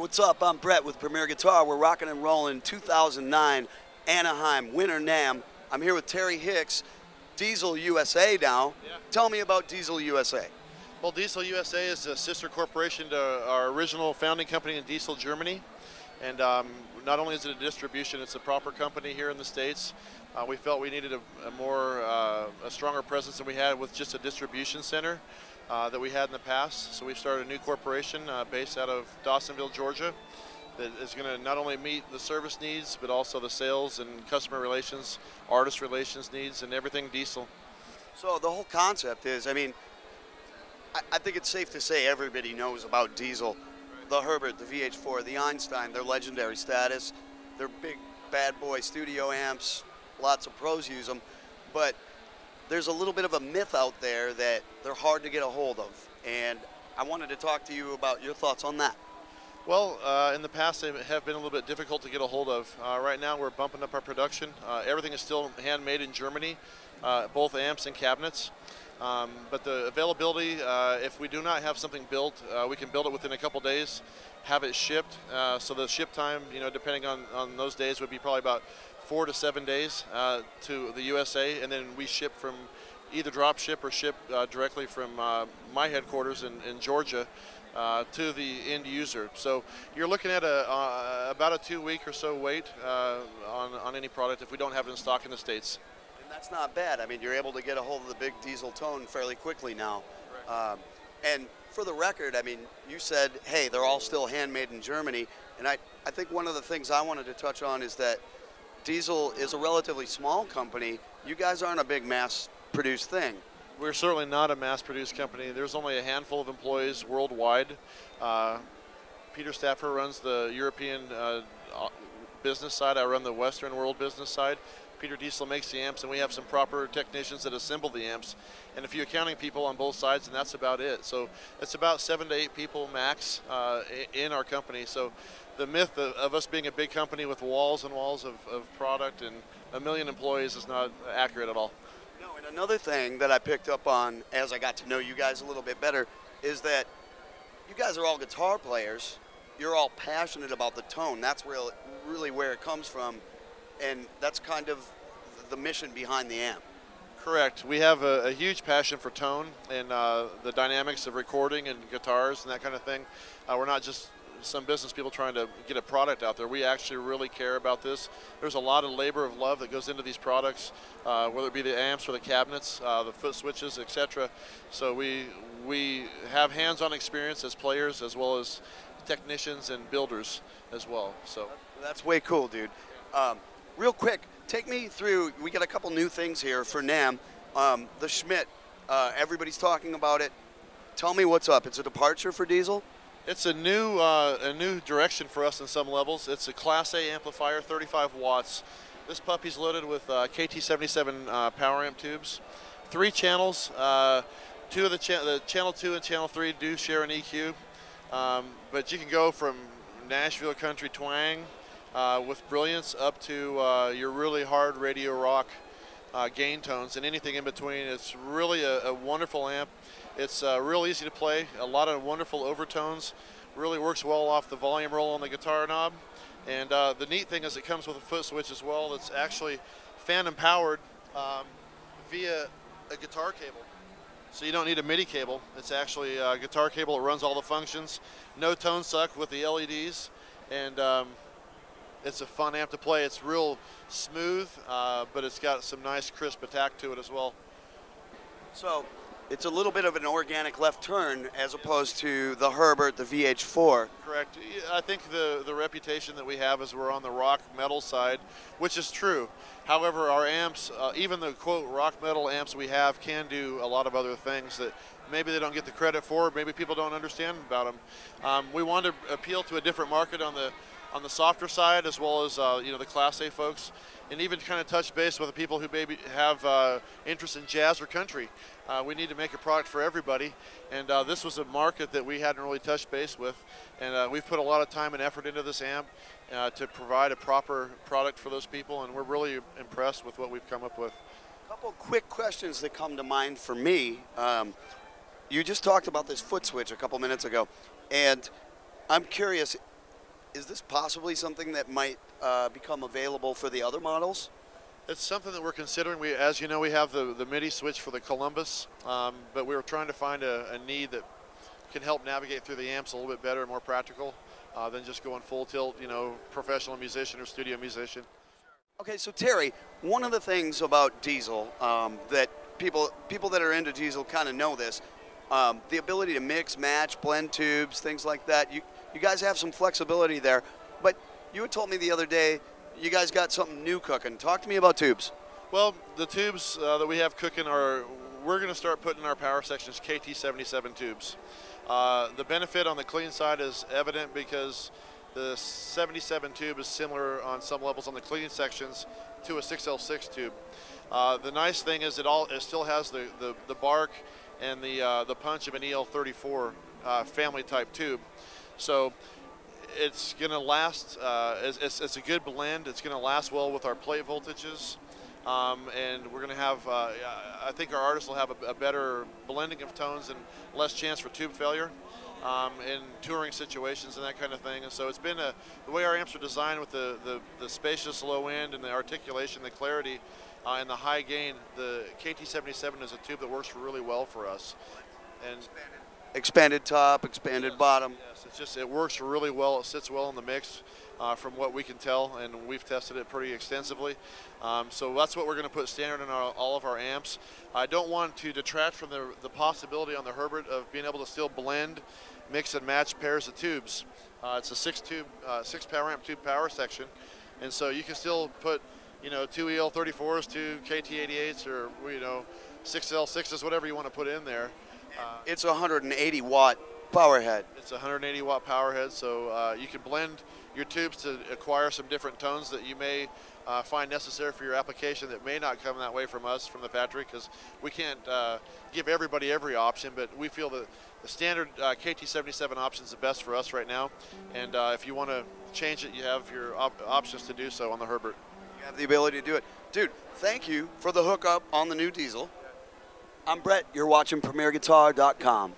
what's up? I'm Brett with Premier Guitar. We're rocking and rolling 2009 Anaheim Winter NAMM. I'm here with Terry Hicks, Diesel USA now. Yeah. Tell me about Diesel USA. Well, Diesel USA is a sister corporation to our original founding company in Diesel, Germany. And not only is it a distribution, it's a proper company here in the States. We felt we needed a stronger presence than we had with just a distribution center that we had in the past. So we've started a new corporation based out of Dawsonville, Georgia, that is going to not only meet the service needs, but also the sales and customer relations, artist relations needs, and everything Diesel. So the whole concept is, I mean, I think it's safe to say everybody knows about Diesel. The Herbert, the VH4, the Einstein, their legendary status, their big bad boy studio amps, lots of pros use them, but there's a little bit of a myth out there that they're hard to get a hold of, and I wanted to talk to you about your thoughts on that. Well, in the past they have been a little bit difficult to get a hold of. Right now we're bumping up our production. Everything is still handmade in Germany, both amps and cabinets. But the availability, if we do not have something built, we can build it within a couple days, have it shipped. So the ship time, depending on those days, would be probably about 4 to 7 days to the USA, and then we ship from either drop ship or ship directly from my headquarters in Georgia to the end user. So you're looking at about a 2-week or so wait on any product if we don't have it in stock in the States. That's not bad. I mean, you're able to get a hold of the big Diesel tone fairly quickly now. And for the record, I mean, you said, hey, they're all still handmade in Germany. And I think one of the things I wanted to touch on is that Diesel is a relatively small company. You guys aren't a big mass-produced thing. We're certainly not a mass-produced company. There's only a handful of employees worldwide. Peter Stafford runs the European business side. I run the Western world business side. Peter Diesel makes the amps, and we have some proper technicians that assemble the amps, and a few accounting people on both sides, and that's about it. So it's about 7 to 8 people max in our company. So the myth of us being a big company with walls and walls of product and 1 million employees is not accurate at all. No, and another thing that I picked up on as I got to know you guys a little bit better is that you guys are all guitar players. You're all passionate about the tone. That's really where it comes from. And that's kind of the mission behind the amp. Correct. We have a huge passion for tone and the dynamics of recording and guitars and that kind of thing. We're not just some business people trying to get a product out there. We actually really care about this. There's a lot of labor of love that goes into these products, whether it be the amps or the cabinets, the foot switches, etc. So we have hands-on experience as players as well as technicians and builders as well. So that's way cool, dude. Real quick, take me through, we got a couple new things here for NAMM. The Schmidt, everybody's talking about it. Tell me what's up. It's a departure for Diesel? It's a new direction for us in some levels. It's a Class A amplifier, 35 watts. This puppy's loaded with KT77 power amp tubes. 3 channels. Two of the channel 2 and channel 3 do share an EQ. But you can go from Nashville country twang with brilliance up to your really hard radio rock gain tones and anything in between. It's really a wonderful amp. It's real easy to play, a lot of wonderful overtones, really works well off the volume roll on the guitar knob. And the neat thing is it comes with a foot switch as well that's actually phantom powered via a guitar cable. So you don't need a MIDI cable. It's actually a guitar cable. It runs all the functions. No tone suck with the LEDs. And it's a fun amp to play. It's real smooth, but it's got some nice crisp attack to it as well. So it's a little bit of an organic left turn as opposed to the Herbert, the VH4. Correct. I think the reputation that we have is we're on the rock metal side, which is true. However, our amps, even the quote rock metal amps we have, can do a lot of other things that maybe they don't get the credit for, maybe people don't understand about them. We want to appeal to a different market on the softer side, as well as the Class A folks, and even kind of touch base with the people who maybe have interest in jazz or country. We need to make a product for everybody, and this was a market that we hadn't really touched base with, and we've put a lot of time and effort into this amp to provide a proper product for those people, and we're really impressed with what we've come up with. A couple quick questions that come to mind for me. You just talked about this foot switch a couple minutes ago, and I'm curious, Is this possibly something that might become available for the other models? It's something that we're considering. As you know, we have the MIDI switch for the Columbus, but we were trying to find a need that can help navigate through the amps a little bit better and more practical than just going full tilt, professional musician or studio musician. Okay, so Terry, one of the things about Diezel that people that are into Diezel kind of know this, the ability to mix, match, blend tubes, things like that. You guys have some flexibility there, but you had told me the other day you guys got something new cooking. Talk to me about tubes. Well, the tubes that we have cooking we're going to start putting in our power sections KT77 tubes. The benefit on the clean side is evident because the 77 tube is similar on some levels on the clean sections to a 6L6 tube. The nice thing is it still has the bark and the punch of an EL34 family type tube. So it's going to last, it's a good blend. It's going to last well with our plate voltages. And we're going to have, I think our artists will have a better blending of tones and less chance for tube failure in touring situations and that kind of thing. And so it's been the way our amps are designed with the spacious low end and the articulation, the clarity, and the high gain. The KT77 is a tube that works really well for us. And expanded top, expanded bottom. Yes, it works really well. It sits well in the mix from what we can tell, and we've tested it pretty extensively. So that's what we're going to put standard in all of our amps. I don't want to detract from the possibility on the Herbert of being able to still blend, mix, and match pairs of tubes. It's a six power amp tube power section, and so you can still put, two EL34s, two KT88s, or 6L6s, whatever you want to put in there. It's a 180 watt power head. It's a 180 watt power head, so you can blend your tubes to acquire some different tones that you may find necessary for your application that may not come that way from us, from the factory, because we can't give everybody every option, but we feel that the standard KT77 option is the best for us right now, and if you want to change it, you have your options to do so on the Herbert. You have the ability to do it. Dude, thank you for the hookup on the new Diezel. I'm Brett. You're watching PremierGuitar.com.